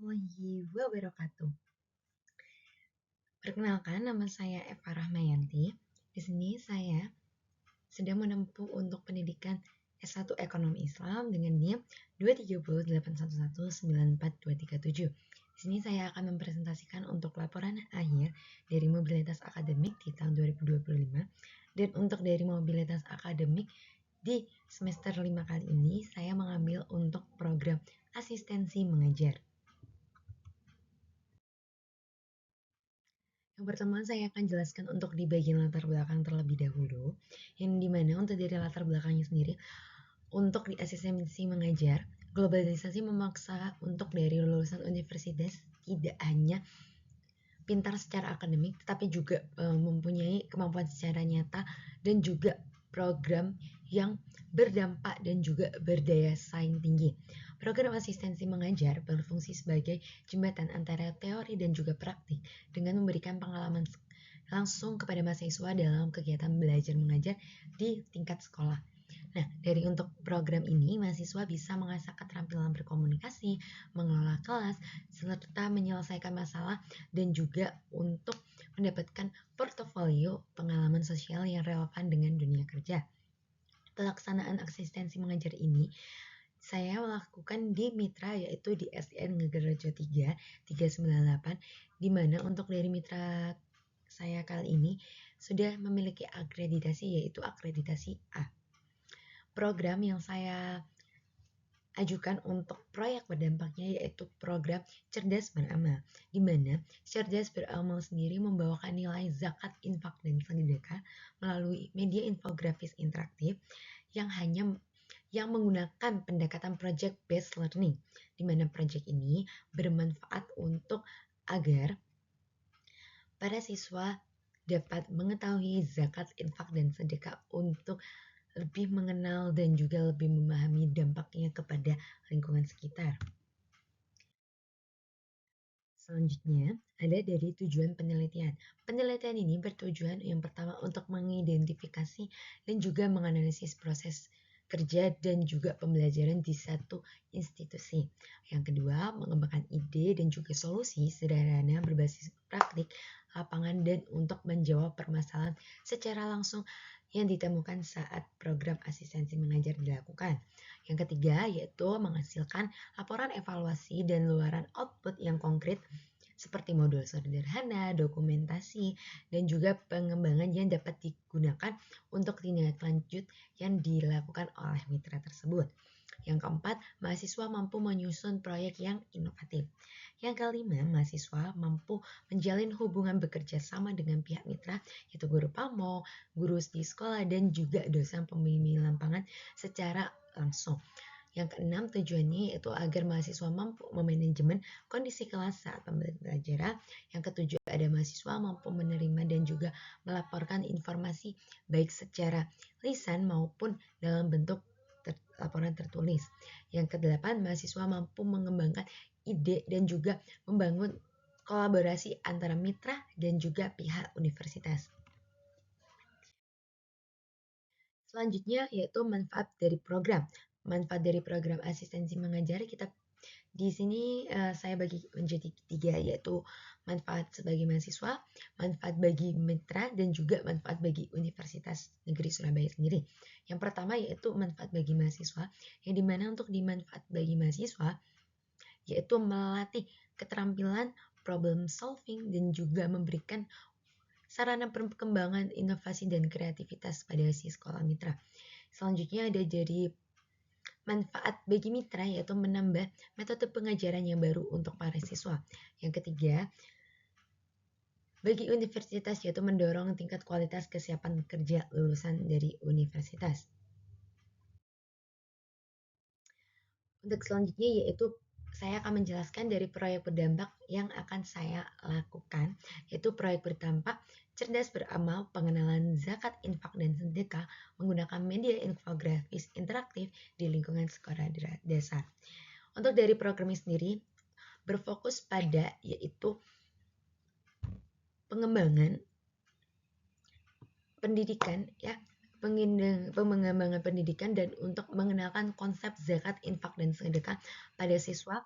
warahmatullahi wabarakatuh. Perkenalkan, nama saya Eva Rahmayanti. Di sini saya sedang menempuh untuk pendidikan S1 Ekonomi Islam dengan NIM 23081194237. Di sini saya akan mempresentasikan untuk laporan akhir dari mobilitas akademik di tahun 2025 dan untuk dari mobilitas akademik di semester 5 kali ini saya mengambil untuk program asistensi mengajar. Yang pertama saya akan jelaskan untuk di bagian latar belakang terlebih dahulu, yang dimana untuk dari latar belakangnya sendiri, untuk di asistensi mengajar, globalisasi memaksa untuk dari lulusan universitas tidak hanya pintar secara akademik, tetapi juga mempunyai kemampuan secara nyata dan juga program yang berdampak dan juga berdaya saing tinggi. Program asistensi mengajar berfungsi sebagai jembatan antara teori dan juga praktik dengan memberikan pengalaman langsung kepada mahasiswa dalam kegiatan belajar mengajar di tingkat sekolah. Nah, dari untuk program ini, mahasiswa bisa mengasah keterampilan berkomunikasi, mengelola kelas, serta menyelesaikan masalah, dan juga untuk mendapatkan portofolio pengalaman sosial yang relevan dengan dunia kerja. Pelaksanaan asistensi mengajar ini saya melakukan di mitra, yaitu di SDN Ngegerejo 3 398, di mana untuk dari mitra saya kali ini sudah memiliki akreditasi, yaitu akreditasi A. Program yang saya ajukan untuk proyek berdampaknya yaitu program Cerdas Beramal, di mana Cerdas Beramal sendiri membawakan nilai zakat, infak, dan sedekah melalui media infografis interaktif yang menggunakan pendekatan project based learning, di mana project ini bermanfaat untuk agar para siswa dapat mengetahui zakat, infak, dan sedekah untuk lebih mengenal dan juga lebih memahami dampaknya kepada lingkungan sekitar. Selanjutnya, ada dari tujuan penelitian. Penelitian ini bertujuan yang pertama untuk mengidentifikasi dan juga menganalisis proses kerja dan juga pembelajaran di satu institusi. Yang kedua, mengembangkan ide dan juga solusi sederhana berbasis praktik lapangan dan untuk menjawab permasalahan secara langsung yang ditemukan saat program asistensi mengajar dilakukan. Yang ketiga, yaitu menghasilkan laporan evaluasi dan luaran output yang konkret seperti modul sederhana, dokumentasi, dan juga pengembangan yang dapat digunakan untuk tindak lanjut yang dilakukan oleh mitra tersebut. Yang keempat, mahasiswa mampu menyusun proyek yang inovatif. Yang kelima, mahasiswa mampu menjalin hubungan bekerja sama dengan pihak mitra, yaitu guru PAMO, guru di sekolah, dan juga dosen pembimbing lapangan secara langsung. Yang keenam, tujuannya yaitu agar mahasiswa mampu memanajemen kondisi kelas saat pembelajaran. Yang ketujuh, ada mahasiswa mampu menerima dan juga melaporkan informasi baik secara lisan maupun dalam bentuk laporan tertulis. Yang kedelapan, mahasiswa mampu mengembangkan ide dan juga membangun kolaborasi antara mitra dan juga pihak universitas. Selanjutnya yaitu manfaat dari program. Manfaat dari program asistensi mengajar kita di sini saya bagi menjadi 3, yaitu manfaat sebagai mahasiswa, manfaat bagi mitra, dan juga manfaat bagi Universitas Negeri Surabaya sendiri. Yang pertama yaitu manfaat bagi mahasiswa, yang dimana untuk dimanfaat bagi mahasiswa yaitu melatih keterampilan problem solving dan juga memberikan sarana perkembangan inovasi dan kreativitas pada si sekolah mitra. Selanjutnya ada jadi manfaat bagi mitra, yaitu menambah metode pengajaran yang baru untuk para siswa. Yang ketiga, bagi universitas, yaitu mendorong tingkat kualitas kesiapan kerja lulusan dari universitas. Untuk selanjutnya yaitu saya akan menjelaskan dari proyek berdampak yang akan saya lakukan, yaitu proyek berdampak Cerdas Beramal, pengenalan zakat, infak, dan sedekah menggunakan media infografis interaktif di lingkungan sekolah dasar. Untuk dari programnya sendiri, berfokus pada yaitu pengembangan pendidikan ya, pengembangan pendidikan dan untuk mengenalkan konsep zakat, infak, dan sedekah pada siswa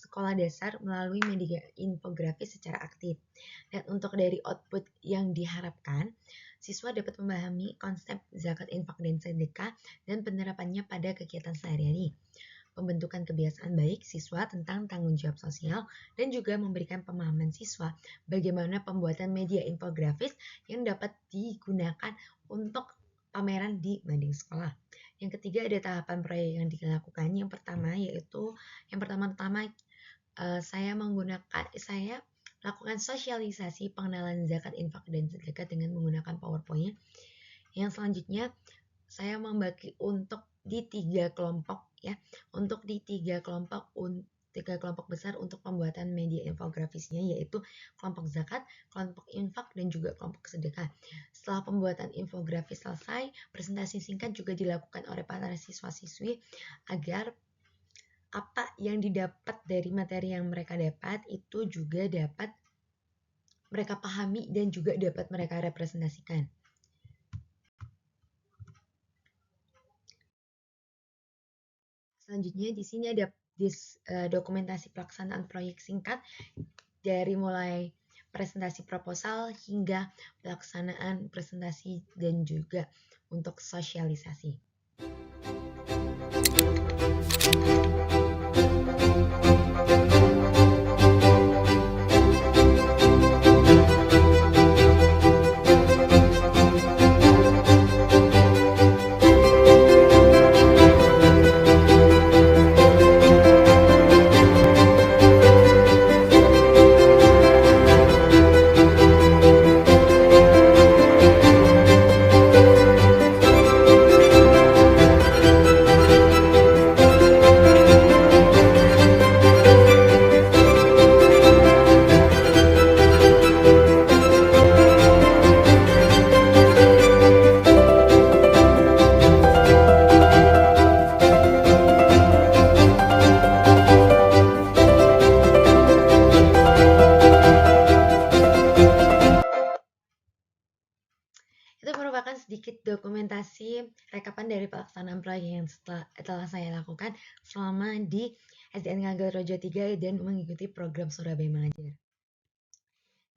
sekolah dasar melalui media infografis secara aktif. Dan untuk dari output yang diharapkan, siswa dapat memahami konsep zakat, infak, dan sedekah dan penerapannya pada kegiatan sehari-hari. Pembentukan kebiasaan baik siswa tentang tanggung jawab sosial dan juga memberikan pemahaman siswa bagaimana pembuatan media infografis yang dapat digunakan untuk pameran di mading sekolah. Yang ketiga ada tahapan proyek yang dilakukan. Yang pertama saya lakukan sosialisasi pengenalan zakat, infak, dan sedekah dengan menggunakan PowerPoint. Yang selanjutnya saya membagi untuk di 3 kelompok ya, untuk di 3 kelompok besar untuk pembuatan media infografisnya, yaitu kelompok zakat, kelompok infak, dan juga kelompok sedekah. Setelah pembuatan infografis selesai, presentasi singkat juga dilakukan oleh para siswa-siswi agar apa yang didapat dari materi yang mereka dapat itu juga dapat mereka pahami dan juga dapat mereka representasikan. Selanjutnya di sini ada dokumentasi pelaksanaan proyek singkat dari mulai presentasi proposal hingga pelaksanaan presentasi dan juga untuk sosialisasi. Itu merupakan sedikit dokumentasi rekapan dari pelaksanaan proyek yang telah saya lakukan selama di SDN Ngagel Rojo 3 dan mengikuti program Surabaya Mengajar.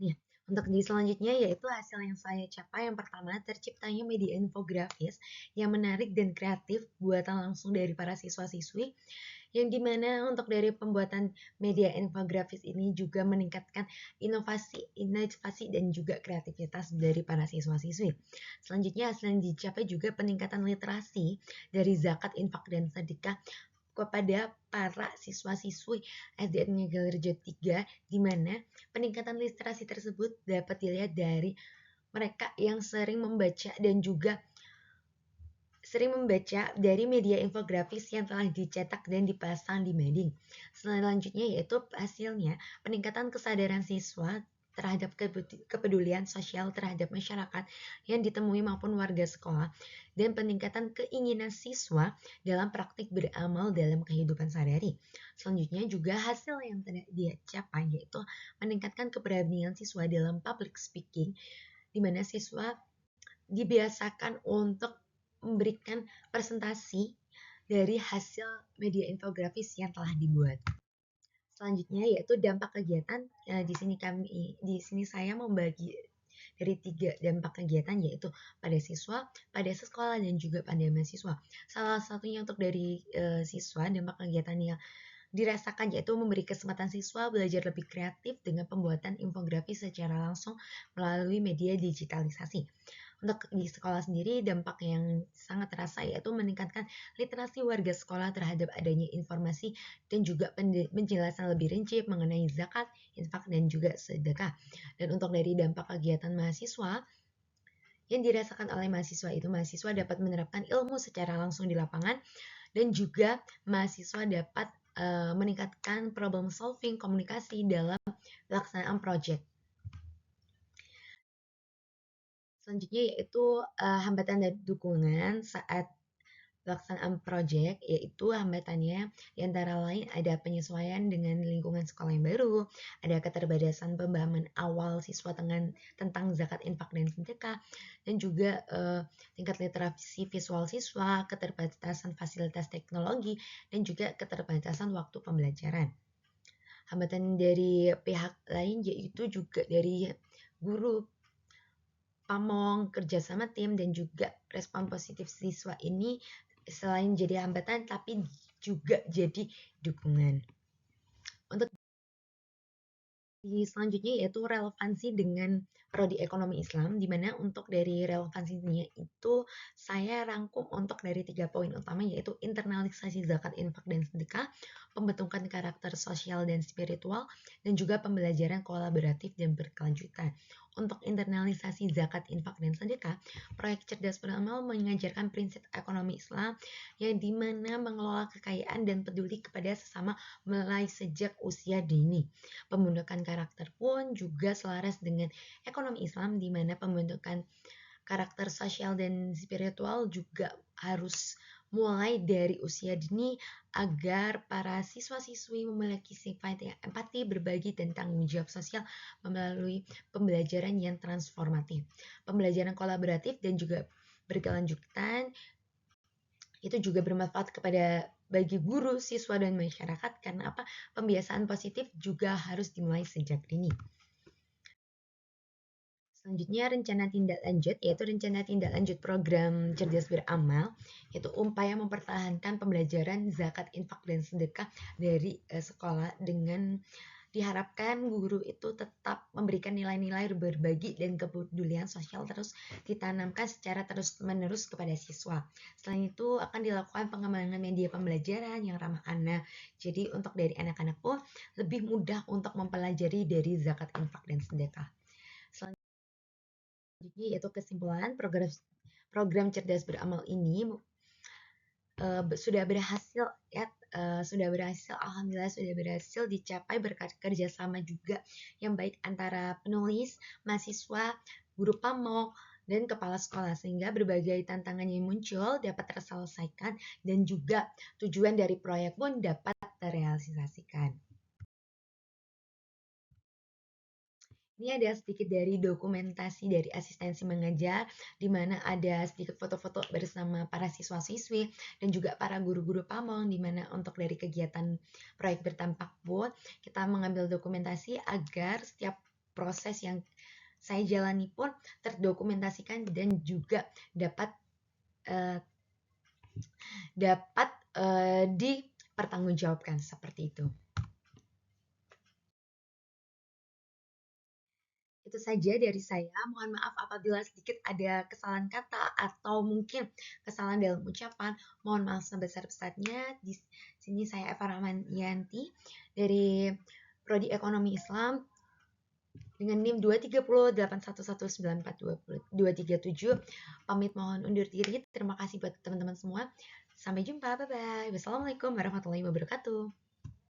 Nih, untuk di selanjutnya yaitu hasil yang saya capai. Yang pertama, terciptanya media infografis yang menarik dan kreatif buatan langsung dari para siswa-siswi, yang dimana untuk dari pembuatan media infografis ini juga meningkatkan inovasi dan juga kreativitas dari para siswa-siswi. Selanjutnya hasil yang dicapai juga peningkatan literasi dari zakat, infak, dan sedekah kepada para siswa-siswi SDN Ngagel Rejo 3, di mana peningkatan literasi tersebut dapat dilihat dari mereka yang sering membaca dan juga sering membaca dari media infografis yang telah dicetak dan dipasang di mading. Selanjutnya yaitu hasilnya peningkatan kesadaran siswa terhadap kepedulian sosial terhadap masyarakat yang ditemui maupun warga sekolah, dan peningkatan keinginan siswa dalam praktik beramal dalam kehidupan sehari-hari. Selanjutnya juga hasil yang tidak dicapai yaitu meningkatkan keberanian siswa dalam public speaking, di mana siswa dibiasakan untuk memberikan presentasi dari hasil media infografis yang telah dibuat. Selanjutnya yaitu dampak kegiatan. Di sini saya membagi dari 3 dampak kegiatan, yaitu pada siswa, pada sekolah, dan juga pada mahasiswa. Salah satunya untuk dari siswa, dampak kegiatan yang dirasakan yaitu memberi kesempatan siswa belajar lebih kreatif dengan pembuatan infografis secara langsung melalui media digitalisasi. Untuk di sekolah sendiri, dampak yang sangat terasa yaitu meningkatkan literasi warga sekolah terhadap adanya informasi dan juga penjelasan lebih rinci mengenai zakat, infak, dan juga sedekah. Dan untuk dari dampak kegiatan mahasiswa, yang dirasakan oleh mahasiswa itu, mahasiswa dapat menerapkan ilmu secara langsung di lapangan, dan juga mahasiswa dapat meningkatkan problem solving, komunikasi dalam pelaksanaan project. Selanjutnya yaitu hambatan dan dukungan saat pelaksanaan proyek, yaitu hambatannya antara lain ada penyesuaian dengan lingkungan sekolah yang baru, ada keterbatasan pemahaman awal siswa tentang zakat, infak, dan sedekah, dan juga tingkat literasi visual siswa, keterbatasan fasilitas teknologi, dan juga keterbatasan waktu pembelajaran. hambatan dari pihak lain yaitu juga dari guru, pamong, kerjasama tim, dan juga respon positif siswa ini selain jadi hambatan tapi juga jadi dukungan. Untuk selanjutnya yaitu relevansi dengan prodi ekonomi Islam, di mana untuk dari relevansinya itu saya rangkum untuk dari 3 poin utama, yaitu internalisasi zakat, infak, dan sedekah, pembentukan karakter sosial dan spiritual, dan juga pembelajaran kolaboratif dan berkelanjutan. Untuk internalisasi zakat, infak, dan sedekah, proyek Cerdas Beramal mengajarkan prinsip ekonomi Islam yang dimana mengelola kekayaan dan peduli kepada sesama mulai sejak usia dini. Pembentukan karakter pun juga selaras dengan ekonomi Islam, di mana pembentukan karakter sosial dan spiritual juga harus mulai dari usia dini agar para siswa-siswi memiliki sifat yang empati, berbagi, dan tanggung jawab sosial melalui pembelajaran yang transformatif. Pembelajaran kolaboratif dan juga berkelanjutan itu juga bermanfaat kepada bagi guru, siswa, dan masyarakat karena apa? Pembiasaan positif juga harus dimulai sejak dini. Selanjutnya rencana tindak lanjut, yaitu rencana tindak lanjut program Cerdas Beramal, yaitu upaya mempertahankan pembelajaran zakat, infak, dan sedekah dari sekolah dengan diharapkan guru itu tetap memberikan nilai-nilai berbagi dan kepedulian sosial terus ditanamkan secara terus-menerus kepada siswa. Selain itu akan dilakukan pengembangan media pembelajaran yang ramah anak. Jadi untuk dari anak-anak pun lebih mudah untuk mempelajari dari zakat, infak, dan sedekah. Selanjutnya yaitu kesimpulan program Cerdas Beramal ini sudah berhasil ya, alhamdulillah sudah berhasil dicapai berkat kerjasama juga yang baik antara penulis, mahasiswa, guru pamong, dan kepala sekolah, sehingga berbagai tantangan yang muncul dapat terselesaikan dan juga tujuan dari proyek pun dapat terrealisasikan. Ini ada sedikit dari dokumentasi dari asistensi mengajar, di mana ada sedikit foto-foto bersama para siswa-siswi dan juga para guru-guru pamong, di mana untuk dari kegiatan proyek bertampak pun kita mengambil dokumentasi agar setiap proses yang saya jalani pun terdokumentasikan dan juga dapat dipertanggungjawabkan seperti itu. Itu saja dari saya. Mohon maaf apabila sedikit ada kesalahan kata atau mungkin kesalahan dalam ucapan. Mohon maaf sebesar-besarnya. Di sini saya Eva Rahmanyanti dari Prodi Ekonomi Islam dengan NIM 23081194237. Pamit mohon undur diri. Terima kasih buat teman-teman semua. Sampai jumpa. Bye-bye. Wassalamualaikum warahmatullahi wabarakatuh.